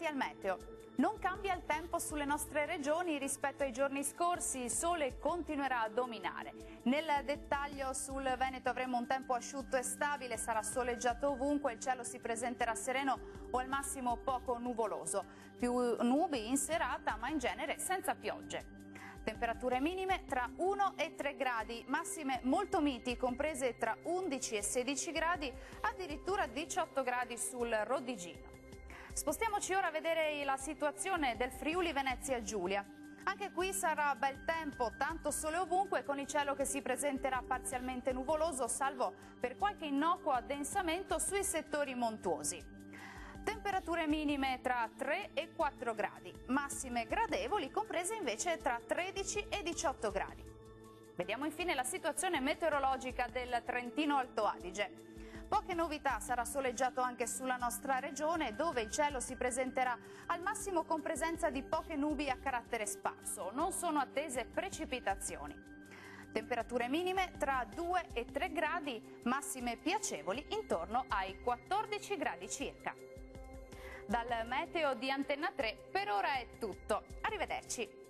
Dati al meteo. Non cambia il tempo sulle nostre regioni rispetto ai giorni scorsi, il sole continuerà a dominare. Nel dettaglio sul Veneto avremo un tempo asciutto e stabile, sarà soleggiato ovunque, il cielo si presenterà sereno o al massimo poco nuvoloso. Più nubi in serata ma in genere senza piogge. Temperature minime tra 1 e 3 gradi, massime molto miti comprese tra 11 e 16 gradi, addirittura 18 gradi sul Rodigino. Spostiamoci ora a vedere la situazione del Friuli Venezia Giulia. Anche qui sarà bel tempo, tanto sole ovunque, con il cielo che si presenterà parzialmente nuvoloso, salvo per qualche innocuo addensamento sui settori montuosi. Temperature minime tra 3 e 4 gradi, massime gradevoli comprese invece tra 13 e 18 gradi. Vediamo infine la situazione meteorologica del Trentino Alto Adige. Poche novità, sarà soleggiato anche sulla nostra regione, dove il cielo si presenterà al massimo con presenza di poche nubi a carattere sparso. Non sono attese precipitazioni. Temperature minime tra 2 e 3 gradi, massime piacevoli intorno ai 14 gradi circa. Dal meteo di Antenna 3 per ora è tutto. Arrivederci.